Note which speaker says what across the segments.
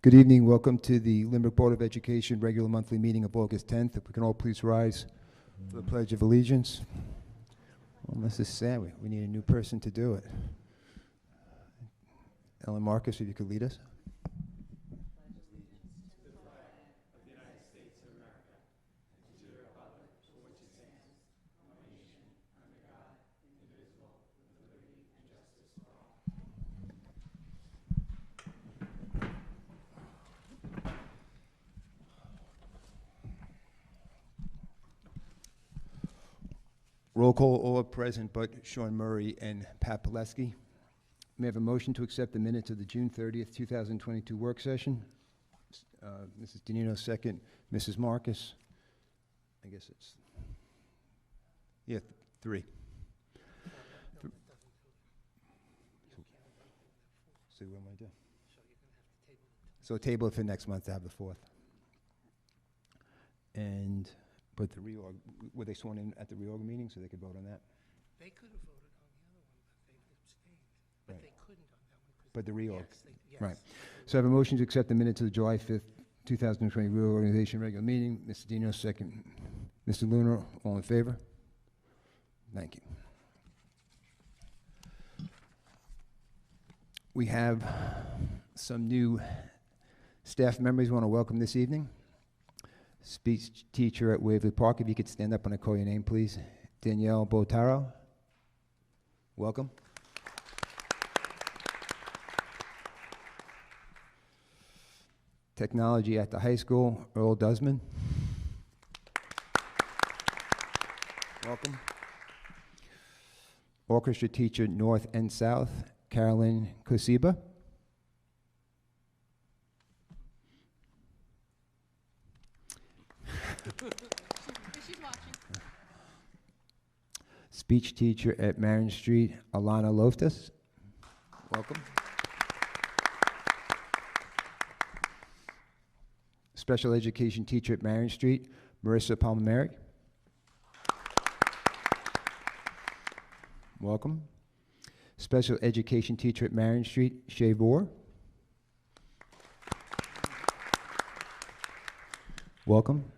Speaker 1: Good evening. Welcome to the Lynbrook Board of Education regular monthly meeting of August 10th. If we can all please rise for the Pledge of Allegiance. Well, this is sad. We need a new person to do it. Ellen Marcus, if you could lead us. Roll call, all are present but Sean Murray and Pat Pileski. May I have a motion to accept the minutes of the June 30th, 2022 work session? Mrs. Danino, second. Mrs. Marcus? I guess it's, three. So what am I doing? So table it for next month to have the 4th. But the reorg, were they sworn in at the reorg meeting so they could vote on that?
Speaker 2: They could have voted on the other one, but they abstained. But
Speaker 1: Right.
Speaker 2: they couldn't on that one.
Speaker 1: But the reorg.
Speaker 2: Yes.
Speaker 1: Right. So I have a motion to accept the minutes of the July 5th, 2020 reorganization regular meeting. Mr. Dino, second. Mr. Lunar, all in favor? Thank you. We have some new staff members we want to welcome this evening. Speech teacher at Waverly Park. If you could stand up when I call your name, please. Danielle Botaro. Welcome. Technology at the high school, Earl Dusman. Welcome. Orchestra teacher, North and South, Carolyn Kosiba.
Speaker 3: She's watching.
Speaker 1: Speech teacher at Marion Street, Alana Loftus. Welcome. Special education teacher at Marion Street, Marissa Palmeri. Welcome. Special education teacher at Marion Street, Shay Vore. Welcome.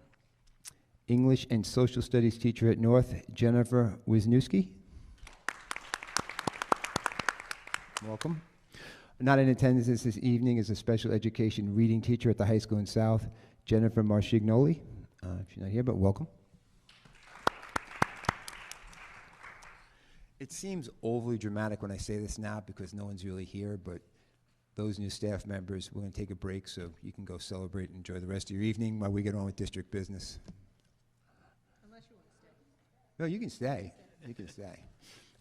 Speaker 1: English and social studies teacher at North, Jennifer Wisniewski. Welcome. Not in attendance this evening is a special education reading teacher at the high school in South, Jennifer Marshignoli. She's not here, but welcome. It seems overly dramatic when I say this now because no one's really here, but those new staff members, we're going to take a break so you can go celebrate and enjoy the rest of your evening while we get on with district business.
Speaker 3: Unless you want to stay.
Speaker 1: No, you can stay. You can stay.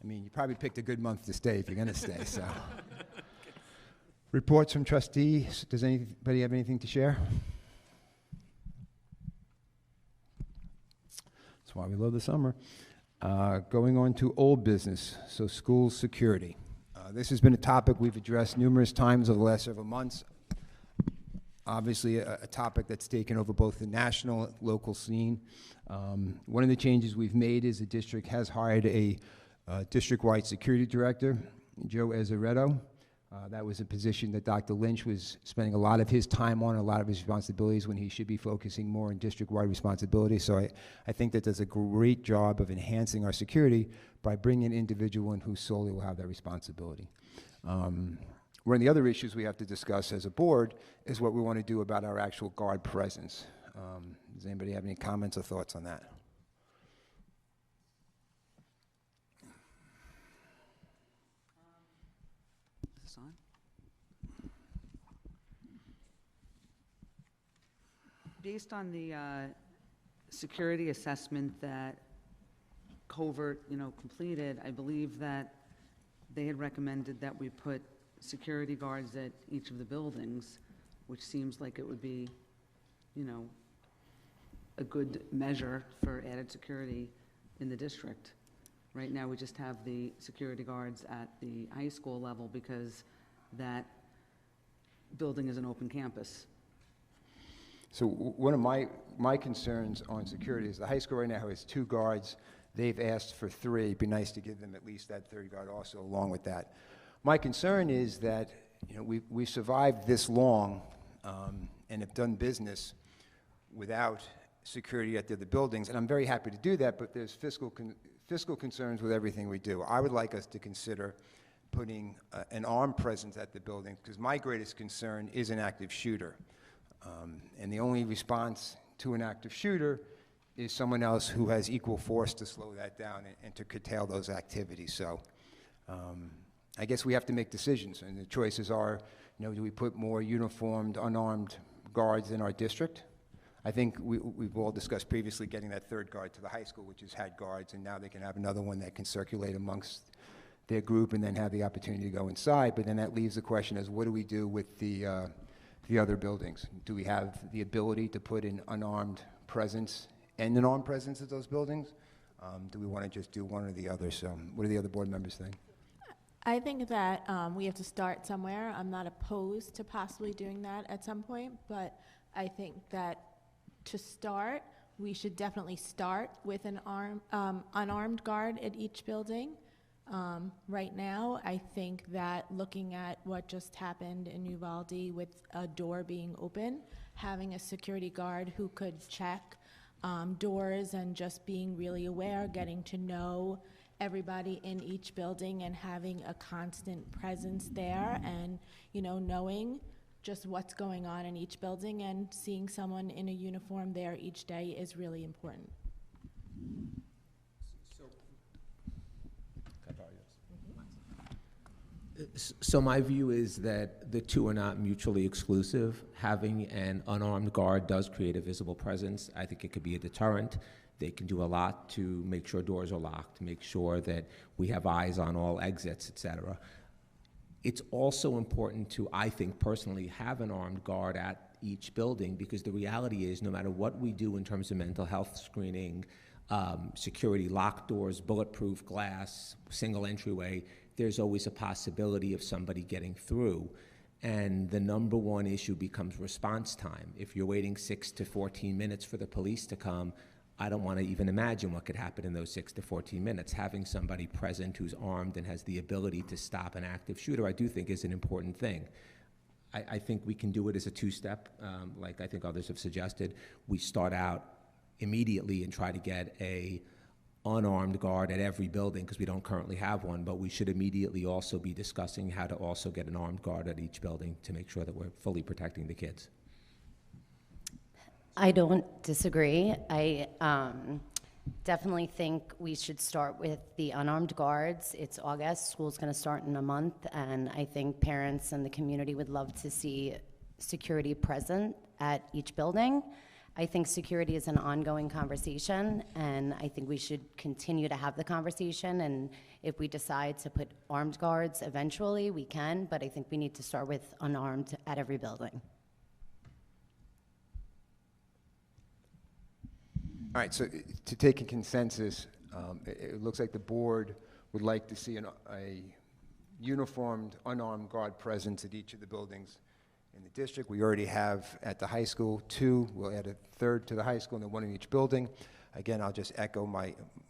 Speaker 1: I mean, you probably picked a good month to stay if you're going to stay, so. Reports from trustees. Does anybody have anything to share? That's why we love the summer. Going on to old business, so school security. This has been a topic we've addressed numerous times over the last several months. Obviously, a topic that's taken over both the national and local scene. One of the changes we've made is the district has hired a district-wide security director, Joe Ezzeretto. That was a position that Dr. Lynch was spending a lot of his time on, a lot of his responsibilities when he should be focusing more on district-wide responsibility. So I think that does a great job of enhancing our security by bringing an individual in who solely will have that responsibility. One of the other issues we have to discuss as a board is what we want to do about our actual guard presence. Does anybody have any comments or thoughts on that?
Speaker 4: Is this on? Based on the security assessment that Covert, completed, I believe that they had recommended that we put security guards at each of the buildings, which seems like it would be, a good measure for added security in the district. Right now, we just have the security guards at the high school level because that building is an open campus.
Speaker 1: So one of my concerns on security is the high school right now has 2 guards. They've asked for 3. It'd be nice to give them at least that third guard also along with that. My concern is that we survived this long and have done business without security at the other buildings, and I'm very happy to do that, but there's fiscal concerns with everything we do. I would like us to consider putting an armed presence at the building, because my greatest concern is an active shooter. And the only response to an active shooter is someone else who has equal force to slow that down and to curtail those activities. So I guess we have to make decisions, and the choices are, do we put more uniformed, unarmed guards in our district? I think we've all discussed previously getting that third guard to the high school, which has had guards, and now they can have another one that can circulate amongst their group and then have the opportunity to go inside. But then that leaves the question as, what do we do with the other buildings? Do we have the ability to put an unarmed presence and an armed presence at those buildings? Do we want to just do one or the other? So what do the other board members think?
Speaker 5: I think that we have to start somewhere. I'm not opposed to possibly doing that at some point, but I think that to start, we should definitely start with an unarmed guard at each building. Right now, I think that looking at what just happened in Uvalde with a door being open, having a security guard who could check doors and just being really aware, getting to know everybody in each building and having a constant presence there, and knowing just what's going on in each building and seeing someone in a uniform there each day is really important.
Speaker 6: So my view is that the two are not mutually exclusive. Having an unarmed guard does create a visible presence. I think it could be a deterrent. They can do a lot to make sure doors are locked, make sure that we have eyes on all exits, et cetera. It's also important to, I think personally, have an armed guard at each building, because the reality is no matter what we do in terms of mental health screening, security, locked doors, bulletproof glass, single entryway, there's always a possibility of somebody getting through. And the number one issue becomes response time. If you're waiting 6 to 14 minutes for the police to come, I don't want to even imagine what could happen in those 6 to 14 minutes. Having somebody present who's armed and has the ability to stop an active shooter, I do think is an important thing. I think we can do it as a two-step, like I think others have suggested. We start out immediately and try to get a unarmed guard at every building, because we don't currently have one, but we should immediately also be discussing how to also get an armed guard at each building to make sure that we're fully protecting the kids.
Speaker 7: I don't disagree. I definitely think we should start with the unarmed guards. It's August, school's going to start in a month, and I think parents and the community would love to see security present at each building. I think security is an ongoing conversation, and I think we should continue to have the conversation, and if we decide to put armed guards eventually, we can, but I think we need to start with unarmed at every building.
Speaker 1: All right, so to take a consensus, it looks like the board would like to see a uniformed, unarmed guard presence at each of the buildings in the district. We already have at the high school 2. We'll add a third to the high school and then 1 in each building. Again, I'll just echo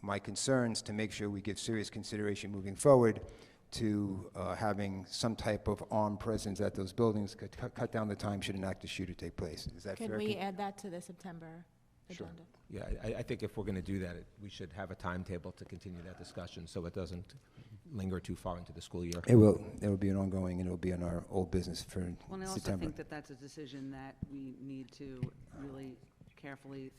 Speaker 1: my concerns to make sure we give serious consideration moving forward to having some type of armed presence at those buildings, cut down the time should an active shooter take place. Is that fair?
Speaker 5: Can we add that to the September
Speaker 1: Sure.
Speaker 5: agenda?
Speaker 6: Yeah, I think if we're going to do that, we should have a timetable to continue that discussion so it doesn't linger too far into the school year.
Speaker 1: It will be an ongoing, and it will be on our old business for
Speaker 4: Well, and I also
Speaker 1: September.
Speaker 4: think that that's a decision that we need to really carefully,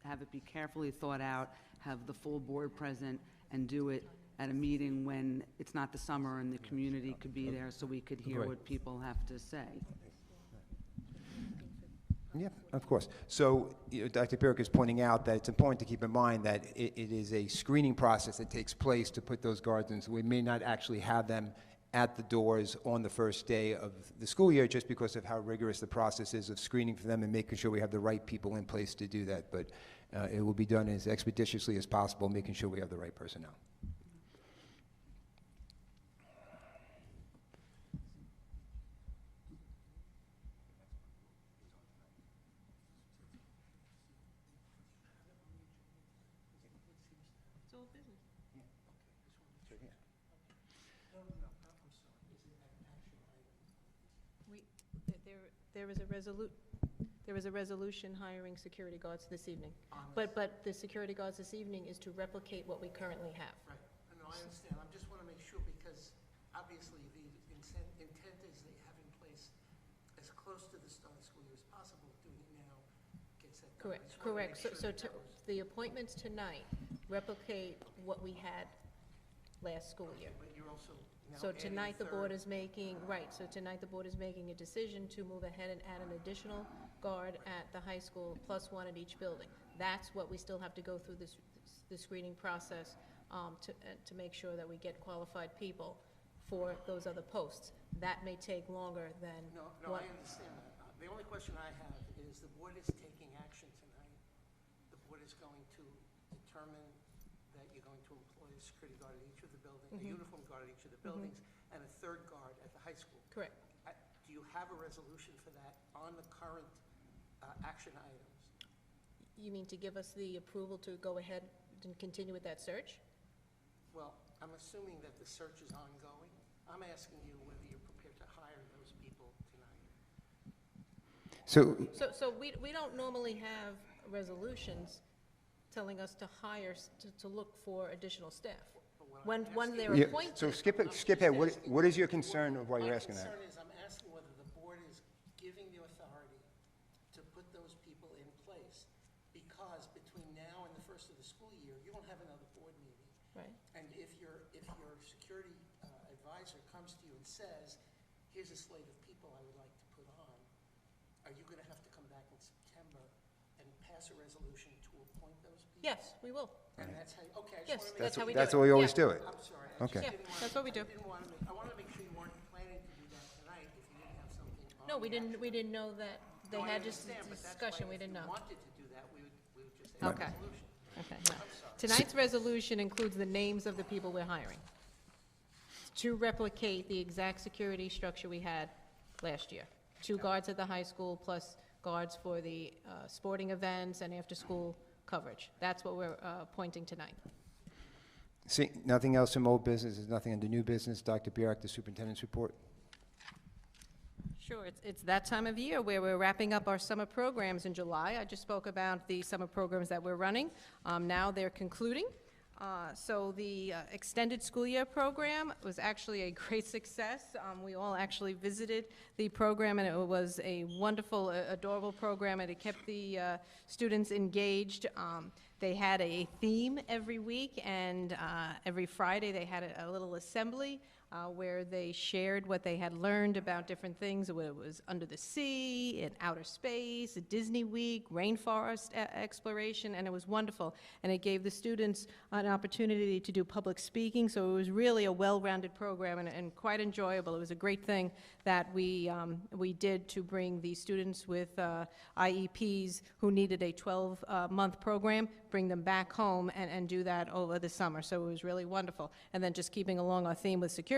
Speaker 4: have it be carefully thought out, have the full board present, and do it at a meeting when it's not the summer and the community could be there so we could hear
Speaker 6: Right.
Speaker 4: what people have to say.
Speaker 1: Yeah, of course. So Dr. Pirk is pointing out that it's important to keep in mind that it is a screening process that takes place to put those guards in. So we may not actually have them at the doors on the first day of the school year just because of how rigorous the process is of screening for them and making sure we have the right people in place to do that. But it will be done as expeditiously as possible, making sure we have the right personnel.
Speaker 3: It's old business.
Speaker 8: there is a resolution hiring security guards this evening. But the security guards this evening is to replicate what we currently have.
Speaker 2: Right. No, I understand. I just want to make sure because obviously the intent is they have in place as close to the start of school year as possible. Doing it now gets that done. I just wanna make
Speaker 8: Correct.
Speaker 2: sure
Speaker 8: So
Speaker 2: that that was-
Speaker 8: the appointments tonight replicate what we had last school year.
Speaker 2: But you're also now
Speaker 8: So
Speaker 2: adding
Speaker 8: tonight, the
Speaker 2: third.
Speaker 8: board is making, right, so tonight, the board is making a decision to move ahead and add an additional guard at the high school, plus one at each building. That's what we still have to go through the screening process to make sure that we get qualified people for those other posts. That may take longer than
Speaker 2: No,
Speaker 8: what.
Speaker 2: I understand that. The only question I have is the board is taking action tonight. The board is going to determine that you're going to employ a security guard at each of the buildings, a uniform guard at each of the buildings, and a third guard at the high school.
Speaker 8: Correct.
Speaker 2: Do you have a resolution for that on the current action items?
Speaker 8: You mean to give us the approval to go ahead and continue with that search?
Speaker 2: Well, I'm assuming that the search is ongoing. I'm asking you whether you're prepared to hire those people tonight.
Speaker 1: So,
Speaker 8: So we don't normally have resolutions telling us to hire, to look for additional staff.
Speaker 2: But what I'm
Speaker 8: When they're
Speaker 1: yeah,
Speaker 8: appointed.
Speaker 1: so skip ahead. What is your concern of why you're asking that?
Speaker 2: My concern is I'm asking whether the board is giving the authority to put those people in place, because between now and the first of the school year, you won't have another board meeting.
Speaker 8: Right.
Speaker 2: And if your security advisor comes to you and says, here's a slate of people I would like to put on, are you gonna have to come back in September and pass a resolution to appoint those people?
Speaker 8: Yes, we will.
Speaker 2: And that's how, okay, I
Speaker 8: Yes,
Speaker 2: just wanna make
Speaker 8: that's
Speaker 2: sure.
Speaker 8: how we do
Speaker 1: That's
Speaker 8: it.
Speaker 1: the way you always
Speaker 8: Yeah.
Speaker 1: do it.
Speaker 2: I'm sorry.
Speaker 1: Okay.
Speaker 8: Yeah, that's what we do.
Speaker 2: I wanted to make sure you weren't planning to do that tonight if you didn't have something on.
Speaker 8: No, we
Speaker 2: the
Speaker 8: didn't,
Speaker 2: action
Speaker 8: we didn't know that they
Speaker 2: No, I
Speaker 8: had just a
Speaker 2: understand, but that's
Speaker 8: discussion,
Speaker 2: why
Speaker 8: we didn't know.
Speaker 2: If you wanted to do that, we would just have a
Speaker 8: Okay.
Speaker 2: resolution.
Speaker 8: Okay, no. Tonight's resolution includes the names of the people we're hiring to replicate the exact security structure we had last year. 2 guards at the high school, plus guards for the sporting events and after-school coverage. That's what we're appointing tonight.
Speaker 1: See, nothing else in old business, there's nothing under new business. Dr. Bjork, the superintendent's report.
Speaker 8: Sure, it's that time of year where we're wrapping up our summer programs in July. I just spoke about the summer programs that we're running. Now they're concluding. So the extended school year program was actually a great success. We all actually visited the program, and it was a wonderful, adorable program, and it kept the students engaged. They had a theme every week, and every Friday they had a little assembly where they shared what they had learned about different things. It was under the sea, in outer space, a Disney week, rainforest exploration, and it was wonderful. And it gave the students an opportunity to do public speaking, so it was really a well-rounded program and quite enjoyable. It was a great thing that we did to bring the students with IEPs who needed a 12-month program, bring them back home and do that over the summer. So it was really wonderful. And then just keeping along our theme with security,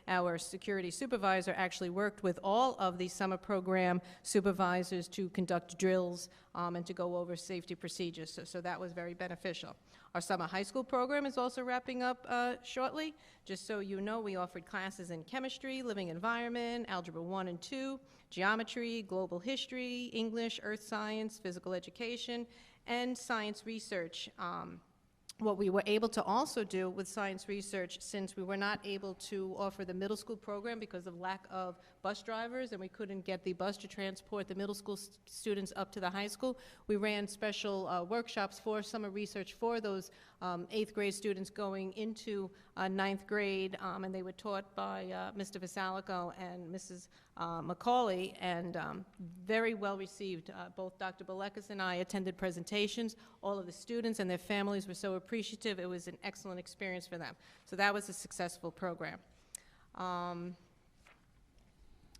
Speaker 8: our security supervisor actually worked with all of the summer program supervisors to conduct drills and to go over safety procedures. So that was very beneficial. Our summer high school program is also wrapping up shortly. Just so you know, we offered classes in chemistry, living environment, algebra 1 and 2, geometry, global history, English, earth science, physical education, and science research. What we were able to also do with science research, since we were not able to offer the middle school program because of lack of bus drivers and we couldn't get the bus to transport the middle school students up to the high school, we ran special workshops for summer research for those 8th grade students going into 9th grade, and they were taught by Mr. Vasalico and Mrs. Macaulay, and very well received. Both Dr. Belekas and I attended presentations. All of the students and their families were so appreciative. It was an excellent experience for them. So that was a successful program.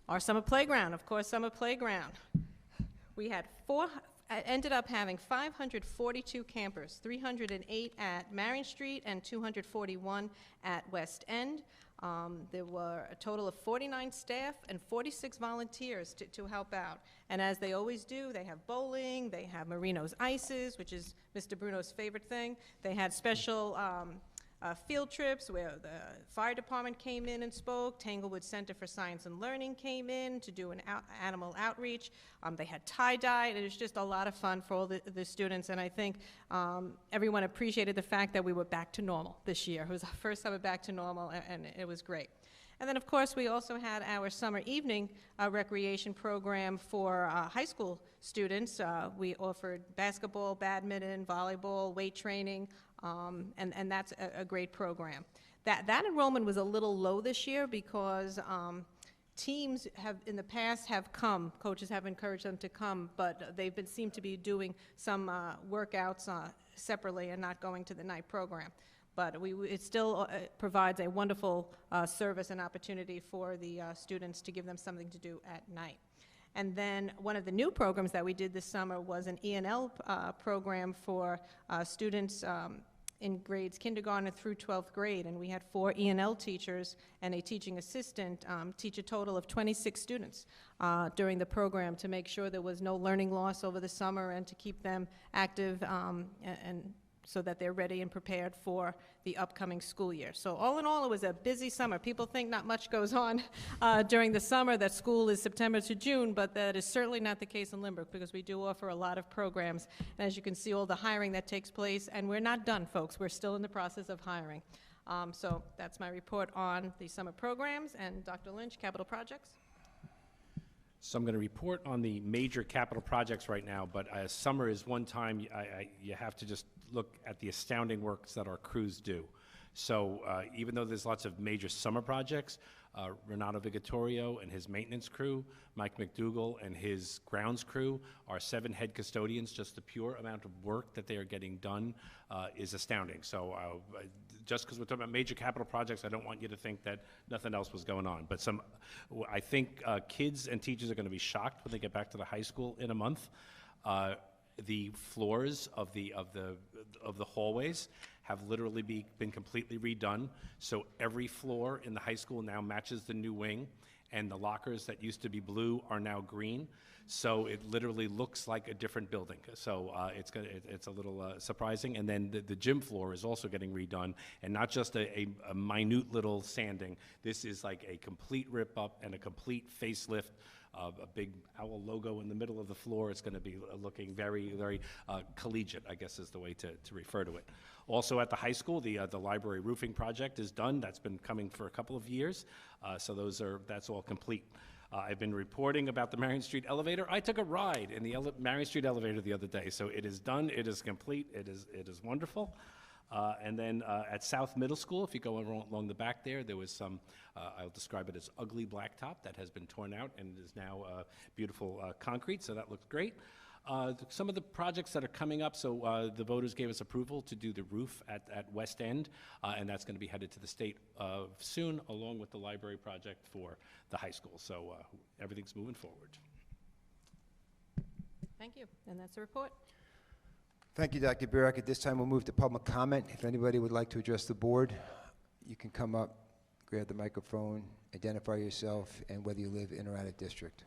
Speaker 8: Our summer playground, of course, summer playground. We had ended up having 542 campers, 308 at Marion Street and 241 at West End. There were a total of 49 staff and 46 volunteers to help out. And as they always do, they have bowling, they have Marino's Ices, which is Mr. Bruno's favorite thing. They had special field trips where the fire department came in and spoke. Tanglewood Center for Science and Learning came in to do an animal outreach. They had tie-dye, and it was just a lot of fun for all the students, and I think everyone appreciated the fact that we were back to normal this year. It was our first summer back to normal, and it was great. And then, of course, we also had our summer evening recreation program for high school students. We offered basketball, badminton, volleyball, weight training, and that's a great program. That enrollment was a little low this year because teams have, in the past, have come. Coaches have encouraged them to come, but they've seem to be doing some workouts separately and not going to the night program. But it still provides a wonderful service and opportunity for the students to give them something to do at night. And then one of the new programs that we did this summer was an E&L program for students in grades kindergarten through 12th grade. And we had 4 E&L teachers and a teaching assistant teach a total of 26 students during the program to make sure there was no learning loss over the summer and to keep them active and so that they're ready and prepared for the upcoming school year. So all in all, it was a busy summer. People think not much goes on during the summer, that school is September to June, but that is certainly not the case in Lynbrook because we do offer a lot of programs. And as you can see, all the hiring that takes place, and we're not done, folks. We're still in the process of hiring. So that's my report on the summer programs. And Dr. Lynch, capital projects.
Speaker 9: So I'm going to report on the major capital projects right now, but summer is one time you have to just look at the astounding works that our crews do. So even though there's lots of major summer projects, Renato Vigatorio and his maintenance crew, Mike McDougall and his grounds crew, our 7 head custodians, just the pure amount of work that they are getting done is astounding. So just because we're talking about major capital projects, I don't want you to think that nothing else was going on. But I think kids and teachers are going to be shocked when they get back to the high school in a month. The floors of the hallways have literally been completely redone. So every floor in the high school now matches the new wing, and the lockers that used to be blue are now green. So it literally looks like a different building. So it's a little surprising. And then the gym floor is also getting redone, and not just a minute little sanding. This is like a complete rip up and a complete facelift. A big owl logo in the middle of the floor. It's going to be looking very, very collegiate, I guess is the way to refer to it. Also at the high school, the library roofing project is done. That's been coming for a couple of years. So that's all complete. I've been reporting about the Marion Street elevator. I took a ride in the Marion Street elevator the other day. So it is done. It is complete. It is wonderful. And then at South Middle School, if you go along the back there was some, I'll describe it as ugly blacktop that has been torn out and is now beautiful concrete, so that looks great. Some of the projects that are coming up, so the voters gave us approval to do the roof at West End, and that's going to be headed to the state soon, along with the library project for the high school. So everything's moving forward.
Speaker 8: Thank you, and that's a report.
Speaker 1: Thank you, Dr. Burek. At this time, we'll move to public comment. If anybody would like to address the board, you can come up, grab the microphone, identify yourself, and whether you live in or out of district.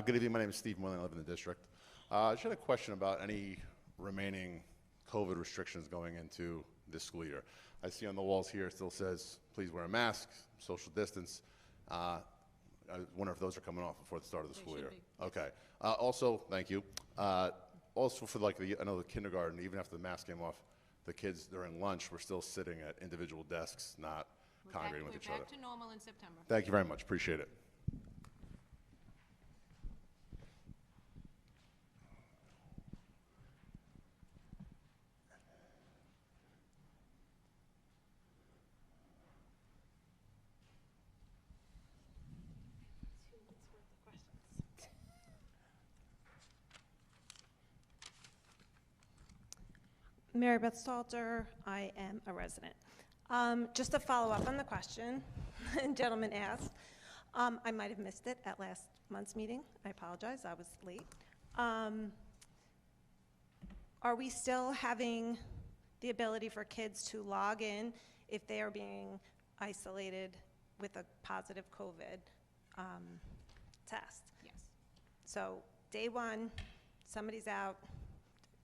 Speaker 10: Good evening. My name is Steve Moylan. I live in the district. I just had a question about any remaining COVID restrictions going into this school year. I see on the walls here it still says, please wear a mask, social distance. I wonder if those are coming off before the start of the school year. Okay. Also, thank you. Also for I know the kindergarten, even after the mask came off, the kids during lunch were still sitting at individual desks, not congregating with each other.
Speaker 8: We're back to normal in September.
Speaker 10: Thank you very much. Appreciate it.
Speaker 11: Mary Beth Stalter, I am a resident. Just to follow up on the question the gentleman asked, I might have missed it at last month's meeting. I apologize, I was late. Are we still having the ability for kids to log in if they are being isolated with a positive COVID test?
Speaker 8: Yes.
Speaker 11: So day one, somebody's out,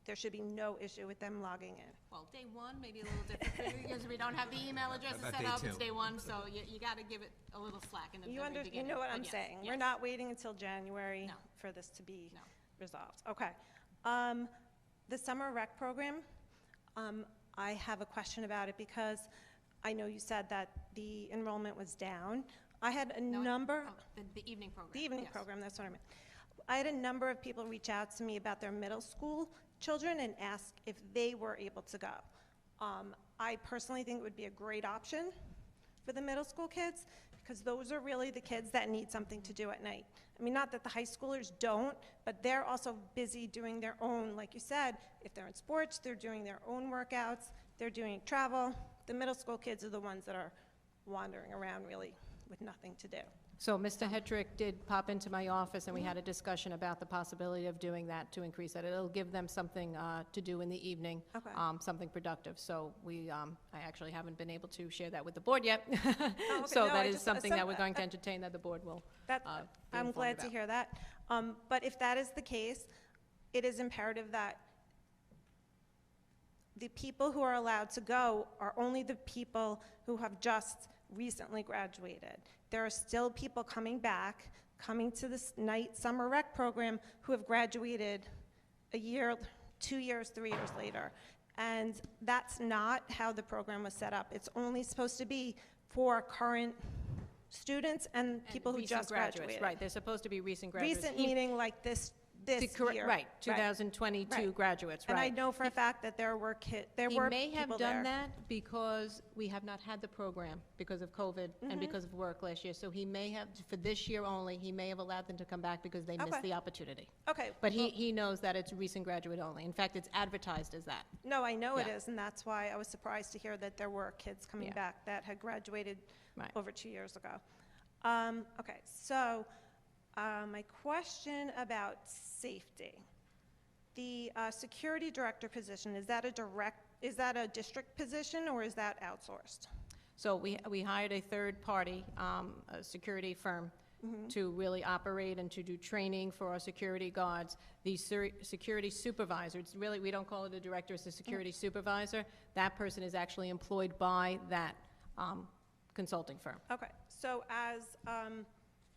Speaker 11: there should be no issue with them logging in.
Speaker 8: Well, day one, maybe a little different for you, because we don't have the email addresses set up, it's day one, so you gotta give it a little slack in the very
Speaker 11: You
Speaker 8: beginning.
Speaker 11: know what
Speaker 8: but
Speaker 11: I'm
Speaker 8: yes,
Speaker 11: saying? We're
Speaker 8: yes.
Speaker 11: not waiting until January
Speaker 8: No.
Speaker 11: for this to be
Speaker 8: No.
Speaker 11: resolved. Okay. The summer rec program, I have a question about it because I know you said that the enrollment was down. I had a
Speaker 8: No,
Speaker 11: number.
Speaker 8: oh, the evening program.
Speaker 11: The evening
Speaker 8: yes.
Speaker 11: program, that's what I meant. I had a number of people reach out to me about their middle school children and ask if they were able to go. I personally think it would be a great option for the middle school kids because those are really the kids that need something to do at night. I mean, not that the high schoolers don't, but they're also busy doing their own, like you said, if they're in sports, they're doing their own workouts, they're doing travel. The middle school kids are the ones that are wandering around really with nothing to do.
Speaker 8: So Mr. Hetrick did pop into my office, and we had a discussion about the possibility of doing that to increase that. It'll give them something to do in the evening,
Speaker 11: Okay.
Speaker 8: something productive. So I actually haven't been able to share that with the board yet.
Speaker 11: okay.
Speaker 8: So
Speaker 11: No,
Speaker 8: that
Speaker 11: I
Speaker 8: is
Speaker 11: just-
Speaker 8: something that we're going to
Speaker 11: that-
Speaker 8: entertain, that the board will
Speaker 11: That,
Speaker 8: be
Speaker 11: I'm
Speaker 8: informed
Speaker 11: glad to
Speaker 8: about.
Speaker 11: hear that. But if that is the case, it is imperative that the people who are allowed to go are only the people who have just recently graduated. There are still people coming back, coming to this night summer rec program who have graduated a year, 2 years, 3 years later. And that's not how the program was set up. It's only supposed to be for current students and people who
Speaker 8: Recent
Speaker 11: just
Speaker 8: graduates,
Speaker 11: graduated.
Speaker 8: Right, they're supposed to be recent graduates.
Speaker 11: Recent meaning like this year.
Speaker 8: Right, 2022
Speaker 11: Right.
Speaker 8: graduates, right.
Speaker 11: And I know for a fact that there were there
Speaker 8: He
Speaker 11: were
Speaker 8: may have
Speaker 11: people
Speaker 8: done
Speaker 11: there.
Speaker 8: that because we have not had the program because of COVID
Speaker 11: Mm-hmm.
Speaker 8: and because of work last year. So he may have, for this year only, he may have allowed them to come back because they missed
Speaker 11: Okay.
Speaker 8: the opportunity.
Speaker 11: Okay.
Speaker 8: But
Speaker 11: well,
Speaker 8: he knows that it's recent graduate only. In fact, it's advertised as that.
Speaker 11: No, I know it
Speaker 8: Yeah.
Speaker 11: is, and that's why I was surprised to hear that there were kids coming
Speaker 8: Yeah.
Speaker 11: back that had graduated
Speaker 8: Right.
Speaker 11: over 2 years ago. Okay, so my question about safety. The security director position, is that a district position or is that outsourced?
Speaker 8: So we hired a third-party a security firm
Speaker 11: Mm-hmm.
Speaker 8: to really operate and to do training for our security guards. The security supervisor, it's really, we don't call it a director, it's a security supervisor. That person is actually employed by that consulting firm.
Speaker 11: Okay, so as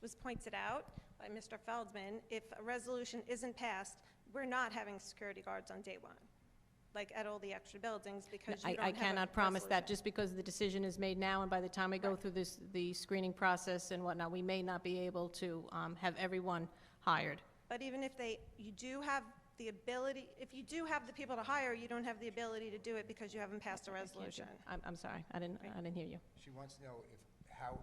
Speaker 11: was pointed out by Mr. Feldman, if a resolution isn't passed, we're not having security guards on day one, like at all the extra buildings, because you don't
Speaker 8: I
Speaker 11: have a
Speaker 8: cannot promise that,
Speaker 11: resolution.
Speaker 8: just because the decision is made now, and by the time we go through the screening process and whatnot, we may not be able to have everyone hired.
Speaker 11: But even if you do have the ability, if you do have the people to hire, you don't have the ability to do it because you haven't passed a resolution.
Speaker 8: I'm sorry, I didn't hear you.
Speaker 1: She wants to know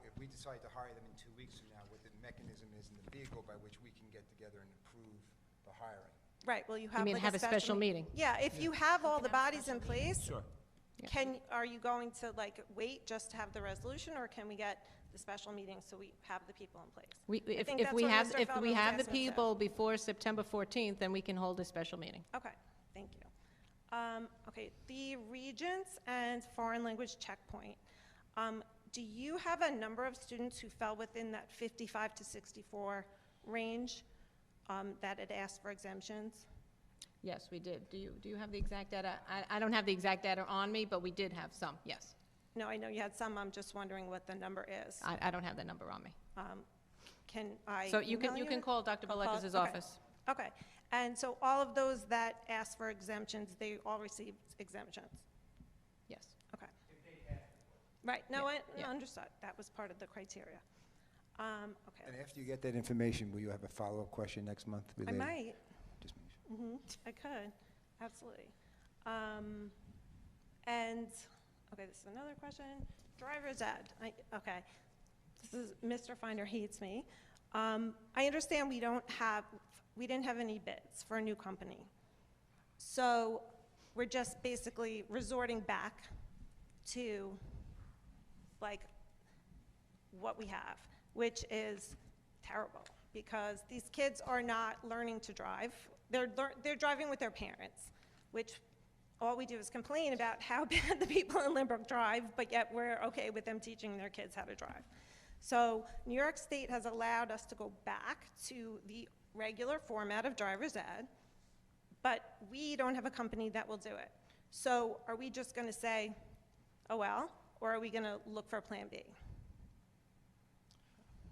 Speaker 1: if we decide to hire them in 2 weeks from now, what the mechanism is in the vehicle by which we can get together and approve the hiring.
Speaker 11: Right, well, you have
Speaker 8: mean
Speaker 11: like
Speaker 8: have a special meeting?
Speaker 11: Yeah, if you have all the bodies in place,
Speaker 9: Sure.
Speaker 11: are you going to like wait just to have the resolution, or can we get the special meeting so we have the people in place? I think
Speaker 8: If
Speaker 11: that's
Speaker 8: we
Speaker 11: what
Speaker 8: have,
Speaker 11: Mr.
Speaker 8: if
Speaker 11: Feldman
Speaker 8: we
Speaker 11: was
Speaker 8: have the
Speaker 11: asking too.
Speaker 8: people before September 14th, then we can hold a special meeting.
Speaker 11: Okay, thank you. Okay, the Regents and Foreign Language Checkpoint. Do you have a number of students who fell within that 55 to 64 range that had asked for exemptions?
Speaker 8: Yes, we did. Do you have the exact data? I don't have the exact data on me, but we did have some, yes.
Speaker 11: No, I know you had some. I'm just wondering what the number is.
Speaker 8: I don't have that number on me.
Speaker 11: Can I
Speaker 8: So you
Speaker 11: email
Speaker 8: can
Speaker 11: it?
Speaker 8: call Dr.
Speaker 11: I'll call-
Speaker 8: Belekis'
Speaker 11: okay.
Speaker 8: office.
Speaker 11: Okay, and so all of those that asked for exemptions, they all received exemptions?
Speaker 8: Yes.
Speaker 11: Okay. Right, no,
Speaker 8: Yeah,
Speaker 11: I
Speaker 8: yeah.
Speaker 11: understood. That was part of the criteria. Okay,
Speaker 1: And after you get that information, will you have a follow-up question next month?
Speaker 11: I
Speaker 1: related?
Speaker 11: might.
Speaker 1: Just make sure.
Speaker 11: I could, absolutely. And, okay, this is another question. Driver's ed, okay. This is, Mr. Finder hates me. I understand we didn't have any bids for a new company. So we're just basically resorting back to, like, what we have, which is terrible, because these kids are not learning to drive. They're driving with their parents, which all we do is complain about how bad the people in Lynbrook drive, but yet we're okay with them teaching their kids how to drive. So New York State has allowed us to go back to the regular format of driver's ed, but we don't have a company that will do it. So are we just going to say, oh well, or are we going to look for a plan B?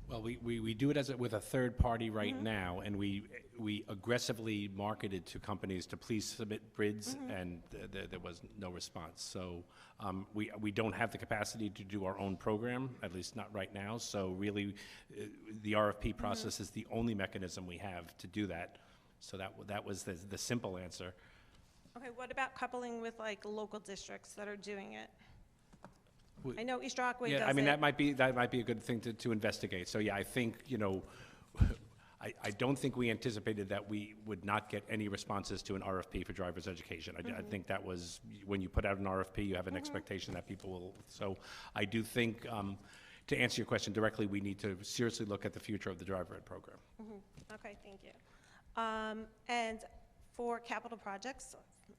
Speaker 9: Well, we do it with a third party right now, and we aggressively marketed to companies to please submit bids, and there was no response. So we don't have the capacity to do our own program, at least not right now. So really, the RFP process is the only mechanism we have to do that. So that was the simple answer.
Speaker 11: Okay, what about coupling with like local districts that are doing it? I know East Rockaway does it.
Speaker 9: Yeah, I mean, that might be a good thing to investigate. So yeah, I think, I don't think we anticipated that we would not get any responses to an RFP for driver's education. I think that was, when you put out an RFP, you have an expectation that people will, so I do think, to answer your question directly, we need to seriously look at the future of the driver ed program.
Speaker 11: Okay, thank you. And for capital projects,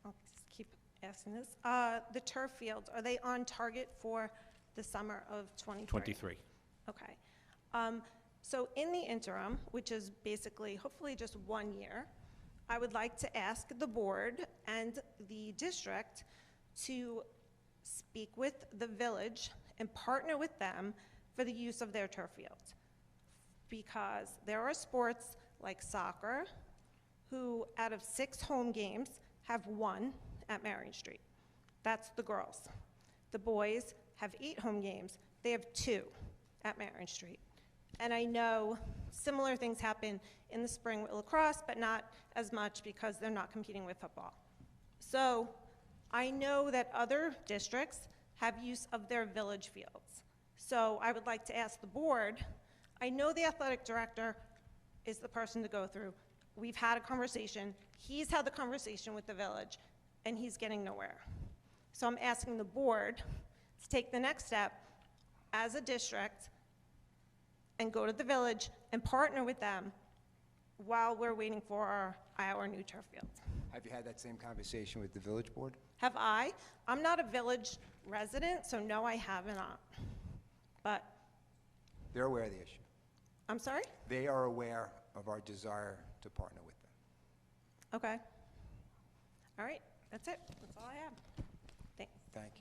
Speaker 11: I'll just keep asking this, the turf fields, are they on target for the summer of 23?
Speaker 9: 23.
Speaker 11: Okay. So in the interim, which is basically hopefully just 1 year, I would like to ask the board and the district to speak with the village and partner with them for the use of their turf fields. Because there are sports like soccer, who out of 6 home games have 1 at Marion Street. That's the girls. The boys have 8 home games. They have 2 at Marion Street. And I know similar things happen in the spring with lacrosse, but not as much because they're not competing with football. So I know that other districts have use of their village fields. So I would like to ask the board, I know the athletic director is the person to go through. We've had a conversation. He's had the conversation with the village, and he's getting nowhere. So I'm asking the board to take the next step as a district and go to the village and partner with them while we're waiting for our new turf field.
Speaker 1: Have you had that same conversation with the village board?
Speaker 11: Have I? I'm not a village resident, so no, I have not. But,
Speaker 1: They're aware of the issue.
Speaker 11: I'm sorry?
Speaker 1: They are aware of our desire to partner with them.
Speaker 11: Okay. All right, that's it. That's all I have. Thanks.
Speaker 1: Thank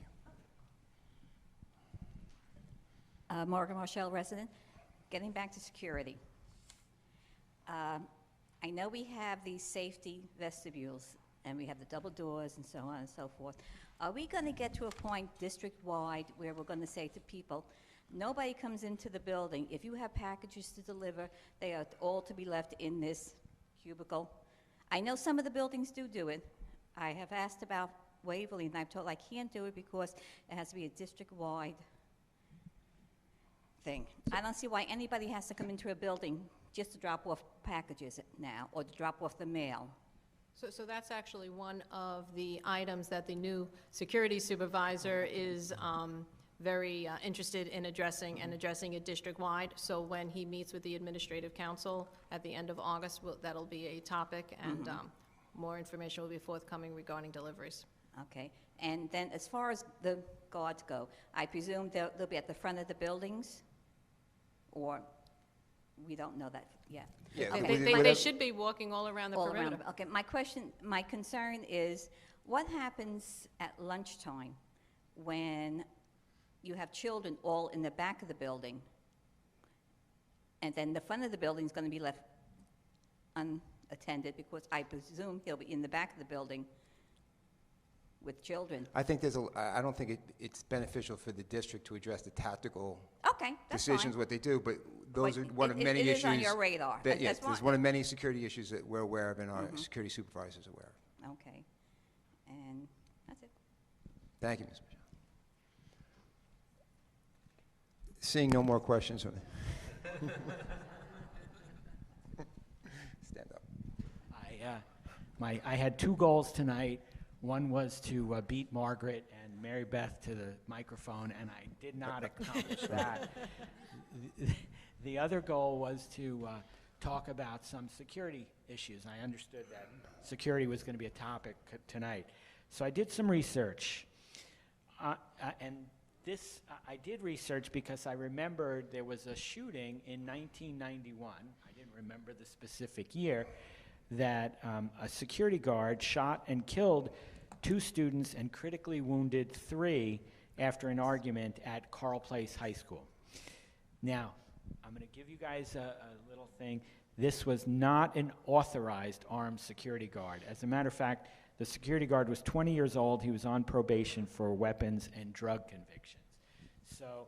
Speaker 1: you.
Speaker 12: Morgan Marshall, resident. Getting back to security. I know we have these safety vestibules, and we have the double doors and so on and so forth. Are we going to get to a point district-wide where we're going to say to people, nobody comes into the building. If you have packages to deliver, they are all to be left in this cubicle? I know some of the buildings do it. I have asked about Waverly, and I've told I can't do it because it has to be a district-wide thing. I don't see why anybody has to come into a building just to drop off packages now or to drop off the mail.
Speaker 8: So that's actually one of the items that the new security supervisor is very interested in addressing, and addressing it district-wide. So when he meets with the administrative council at the end of August, that'll be a topic, and more information will be forthcoming regarding deliveries.
Speaker 12: Okay. And then as far as the guards go, I presume they'll be at the front of the buildings? Or we don't know that yet?
Speaker 1: Yeah,
Speaker 8: They should be walking all around the
Speaker 12: All
Speaker 8: perimeter.
Speaker 12: around. Okay, my concern is, what happens at lunchtime when you have children all in the back of the building, and then the front of the building is going to be left unattended, because I presume he'll be in the back of the building with children?
Speaker 1: I think I don't think it's beneficial for the district to address the tactical
Speaker 12: Okay, that's
Speaker 1: decisions,
Speaker 12: fine.
Speaker 1: what they do, but those are
Speaker 12: But
Speaker 1: one of many issues.
Speaker 12: It is on your radar.
Speaker 1: Yes,
Speaker 12: That's
Speaker 1: it's one of many security issues that we're aware of and our security supervisors are aware of.
Speaker 12: Okay, and that's it.
Speaker 1: Thank you, Ms. Michelle. Seeing no more questions. Stand up.
Speaker 13: I had 2 goals tonight. One was to beat Margaret and Mary Beth to the microphone, and I did not accomplish that. The other goal was to talk about some security issues. I understood that security was going to be a topic tonight. So I did some research. I did research because I remembered there was a shooting in 1991. I didn't remember the specific year, that a security guard shot and killed 2 students and critically wounded 3 after an argument at Carl Place High School. Now, I'm going to give you guys a little thing. This was not an authorized armed security guard. As a matter of fact, the security guard was 20 years old. He was on probation for weapons and drug convictions. So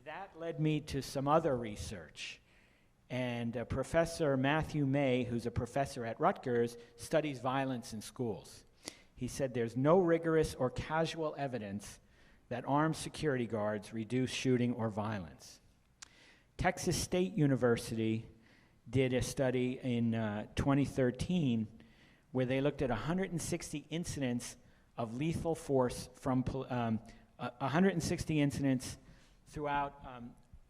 Speaker 13: that led me to some other research. And Professor Matthew May, who's a professor at Rutgers, studies violence in schools. He said there's no rigorous or casual evidence that armed security guards reduce shooting or violence. Texas State University did a study in 2013 where they looked at 160 incidents of lethal force from 160 incidents throughout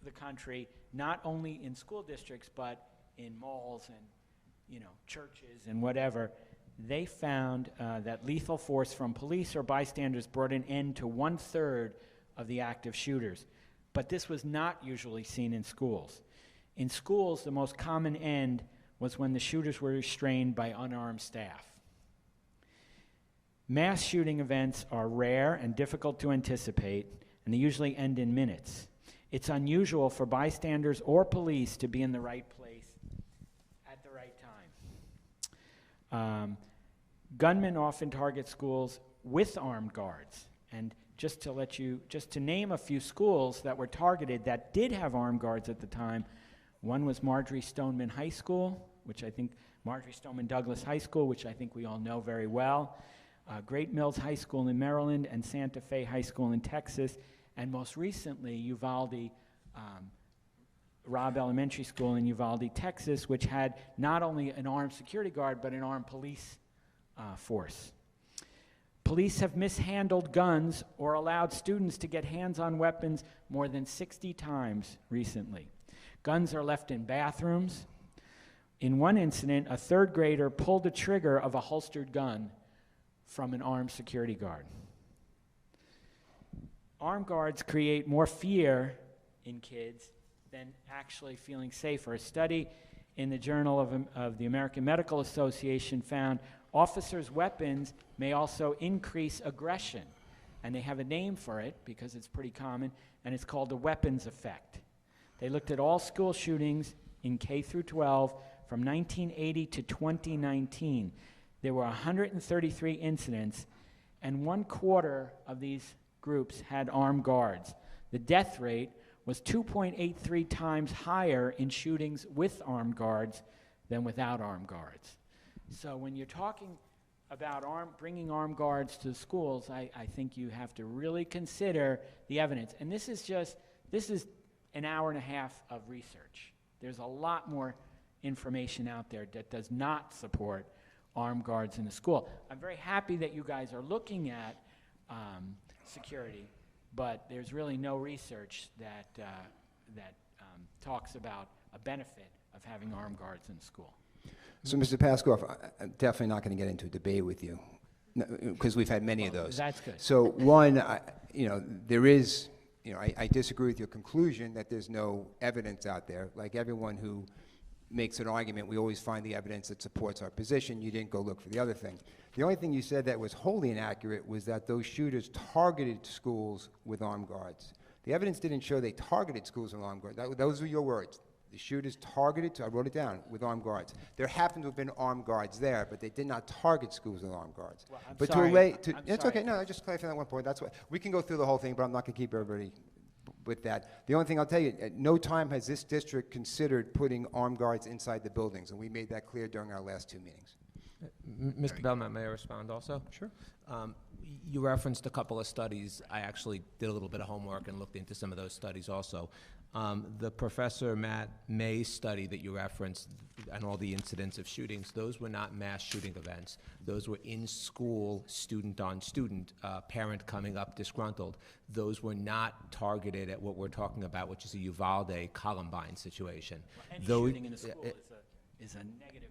Speaker 13: the country, not only in school districts but in malls and churches and whatever. They found that lethal force from police or bystanders brought an end to 1/3 of the active shooters. But this was not usually seen in schools. In schools, the most common end was when the shooters were restrained by unarmed staff. Mass shooting events are rare and difficult to anticipate, and they usually end in minutes. It's unusual for bystanders or police to be in the right place at the right time. Gunmen often target schools with armed guards, and just to name a few schools that were targeted that did have armed guards at the time, one was Marjorie Stoneman High School, Marjorie Stoneman Douglas High School, which I think we all know very well, Great Mills High School in Maryland, and Santa Fe High School in Texas, and most recently, Uvalde Robb Elementary School in Uvalde, Texas, which had not only an armed security guard, but an armed police force. Police have mishandled guns or allowed students to get hands on weapons more than 60 times recently. Guns are left in bathrooms. In one incident, a 3rd grader pulled the trigger of a holstered gun from an armed security guard. Armed guards create more fear in kids than actually feeling safer. A study in the Journal of the American Medical Association found officers' weapons may also increase aggression, and they have a name for it because it's pretty common, and it's called the weapons effect. They looked at all school shootings in K through 12 from 1980 to 2019. There were 133 incidents, and 1/4 of these groups had armed guards. The death rate was 2.83 times higher in shootings with armed guards than without armed guards. So when you're talking about bringing armed guards to schools, I think you have to really consider the evidence. And this is an hour and a half of research. There's a lot more information out there that does not support armed guards in the school. I'm very happy that you guys are looking at security, but there's really no research that talks about a benefit of having armed guards in school.
Speaker 1: So, Mr. Paskoff, I'm definitely not going to get into a debate with you, because we've had many of those.
Speaker 13: That's good.
Speaker 1: So, one, there is, I disagree with your conclusion that there's no evidence out there. Like everyone who makes an argument, we always find the evidence that supports our position. You didn't go look for the other thing. The only thing you said that was wholly inaccurate was that those shooters targeted schools with armed guards. The evidence didn't show they targeted schools with armed guards. Those were your words. The shooters targeted, I wrote it down, with armed guards. There happened to have been armed guards there, but they did not target schools with armed guards.
Speaker 13: Well, I'm
Speaker 1: but
Speaker 13: sorry.
Speaker 1: It's
Speaker 13: sorry.
Speaker 1: okay. No, I just clarifying that one point. That's what we can go through the whole thing, but I'm not going to keep everybody with that. The only thing I'll tell you, at no time has this district considered putting armed guards inside the buildings, and we made that clear during our last 2 meetings.
Speaker 6: Mr. Belmont, may I respond also?
Speaker 1: Sure.
Speaker 6: You referenced a couple of studies. I actually did a little bit of homework and looked into some of those studies also. The Professor Matt May study that you referenced and all the incidents of shootings, those were not mass shooting events. Those were in-school, student-on-student, parent coming up disgruntled. Those were not targeted at what we're talking about, which is a Uvalde Columbine situation.
Speaker 13: Well, any shooting in a school is a negative.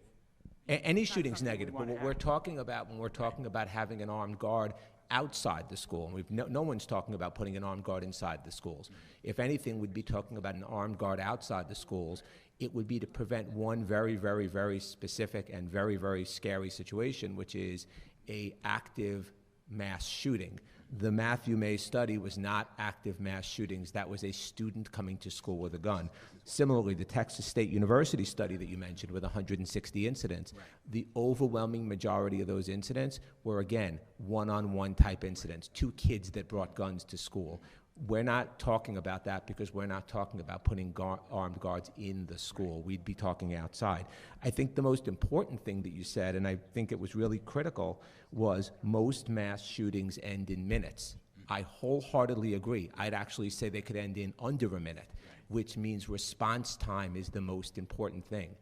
Speaker 6: Any shooting's negative, but what we're talking about when we're talking about having an armed guard outside the school. And no one's talking about putting an armed guard inside the schools. If anything, we'd be talking about an armed guard outside the schools. It would be to prevent one very, very, very specific and very, very scary situation, which is a active mass shooting. The Matthew May study was not active mass shootings. That was a student coming to school with a gun. Similarly, the Texas State University study that you mentioned with 160 incidents, the overwhelming majority of those incidents were, again, one-on-one type incidents, 2 kids that brought guns to school. We're not talking about that because we're not talking about putting armed guards in the school. We'd be talking outside. I think the most important thing that you said, and I think it was really critical, was most mass shootings end in minutes. I wholeheartedly agree. I'd actually say they could end in under a minute, which means response time is the most important thing.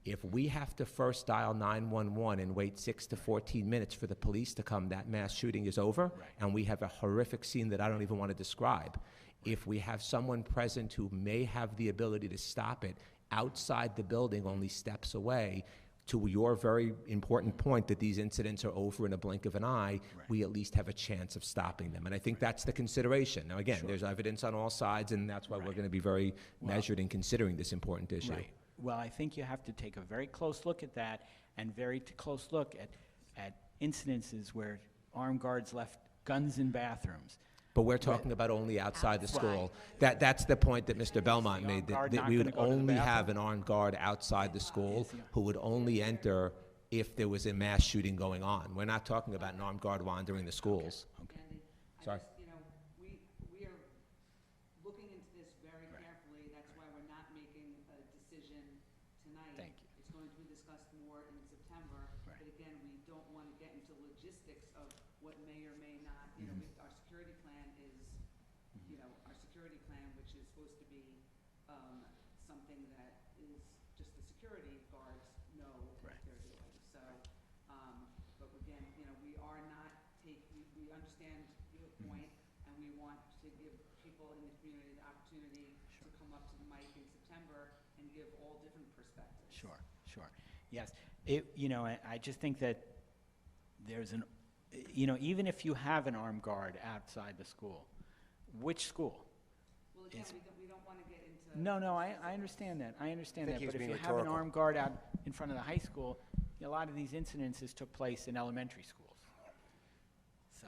Speaker 6: If we have to first dial 911 and wait 6 to 14 minutes for the police to come, that mass shooting is over, and we have a horrific scene that I don't even want to describe. If we have someone present who may have the ability to stop it outside the building, only steps away, to your very important point that these incidents are over in a blink of an eye, we at least have a chance of stopping them. And I think that's the consideration. Now, again, there's evidence on all sides, and that's why we're going to be very measured in considering this important issue.
Speaker 13: Well, I think you have to take a very close look at that and very close look at incidences where armed guards left guns in bathrooms.
Speaker 6: But we're talking about only outside the school. That's the point that Mr. Belmont made, that we would only have an armed guard outside the school who would only enter if there was a mass shooting going on. We're not talking about an armed guard wandering the schools.
Speaker 4: Okay.
Speaker 6: Sorry.
Speaker 4: We are looking into this very carefully. That's why we're not making a decision tonight.
Speaker 13: Thank you.
Speaker 4: It's going to be discussed more in September. But again, we don't want to get into logistics of what may or may not, our security plan is, our security plan, which is supposed to be something that is just the security guards know what they're doing. So, but again, we are not we understand your point, and we want to give people in the community the opportunity to come up to the mic in September and give all different perspectives.
Speaker 13: Sure. Yes. I just think that there's even if you have an armed guard outside the school, which school?
Speaker 4: Well, again, we don't want to get into...
Speaker 13: No, I understand that. I understand
Speaker 1: think
Speaker 13: that.
Speaker 1: he's
Speaker 13: But if
Speaker 1: being
Speaker 13: you have an
Speaker 1: rhetorical.
Speaker 13: armed guard out in front of the high school, a lot of these incidences took place in elementary schools. So,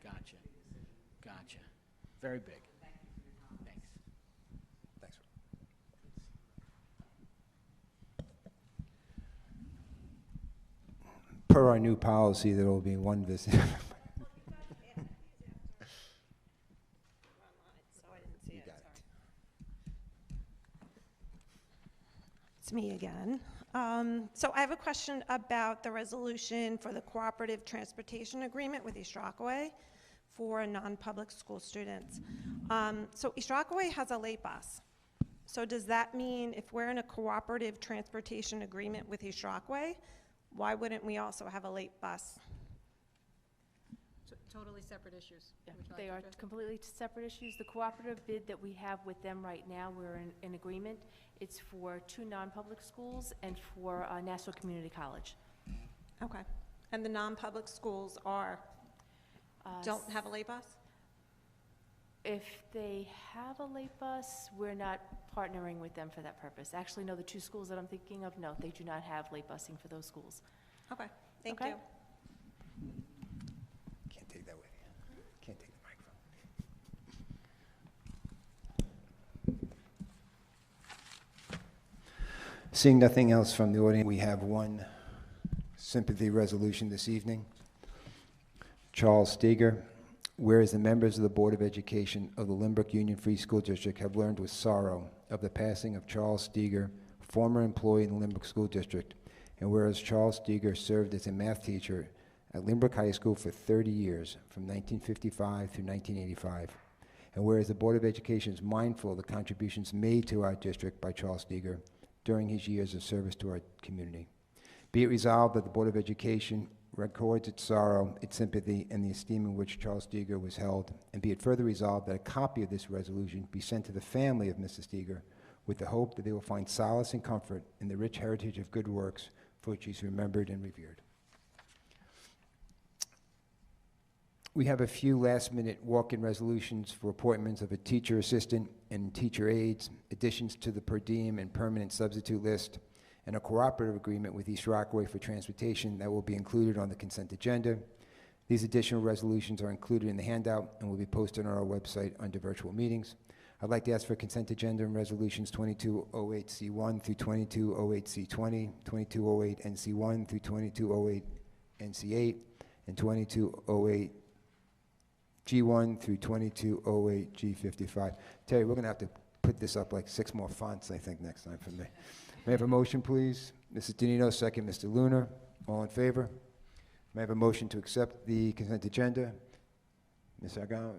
Speaker 13: gotcha. Very big. Thanks.
Speaker 1: Thanks. Per our new policy, there will be one visit.
Speaker 11: So I didn't see
Speaker 1: You
Speaker 11: it,
Speaker 1: got
Speaker 11: sorry.
Speaker 1: it.
Speaker 11: It's me again. So I have a question about the resolution for the cooperative transportation agreement with East Rockaway for non-public school students. So East Rockaway has a late bus. So does that mean if we're in a cooperative transportation agreement with East Rockaway, why wouldn't we also have a late bus?
Speaker 8: Totally separate issues. Would you like
Speaker 5: They
Speaker 8: to
Speaker 5: are
Speaker 8: address?
Speaker 5: completely separate issues. The cooperative bid that we have with them right now, we're in agreement. It's for 2 non-public schools and for Nassau Community College.
Speaker 11: Okay. And the non-public schools don't have a late bus?
Speaker 5: If they have a late bus, we're not partnering with them for that purpose. Actually, no, the 2 schools that I'm thinking of, no, they do not have late busing for those schools.
Speaker 11: Okay, thank
Speaker 5: Okay.
Speaker 11: you.
Speaker 1: Can't take that with you. Can't take the microphone. Seeing nothing else from the audience, we have one sympathy resolution this evening. Charles Steger, whereas the members of the Board of Education of the Lynbrook Union Free School District have learned with sorrow of the passing of Charles Steger, former employee in the Lynbrook School District, and whereas Charles Steger served as a math teacher at Lynbrook High School for 30 years, from 1955 through 1985, and whereas the Board of Education is mindful of the contributions made to our district by Charles Steger during his years of service to our community. Be it resolved that the Board of Education records its sorrow, its sympathy, and the esteem in which Charles Steger was held, and be it further resolved that a copy of this resolution be sent to the family of Mr. Steger with the hope that they will find solace and comfort in the rich heritage of good works for which he's remembered and revered. We have a few last-minute walk-in resolutions for appointments of a teacher assistant and teacher aides, additions to the per diem and permanent substitute list, and a cooperative agreement with East Rockaway for transportation that will be included on the consent agenda. These additional resolutions are included in the handout and will be posted on our website under virtual meetings. I'd like to ask for consent agenda and resolutions 2208C1 through 2208C20, 2208NC1 through 2208NC8, and 2208G1 through 2208G55. Terry, we're going to have to put this up like 6 more fonts, I think, next time for me. May I have a motion, please? Mrs. Danino, second. Mr. Lunar, all in favor? May I have a motion to accept the consent agenda? Ms. Argan,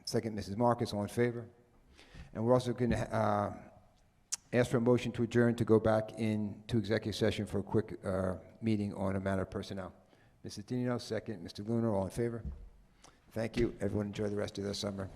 Speaker 1: second. Mrs. Marcus, all in favor? And we're also going to ask for a motion to adjourn to go back into executive session for a quick meeting on a matter of personnel. Mrs. Danino, second. Mr. Lunar, all in favor? Thank you. Everyone enjoy the rest of their summer.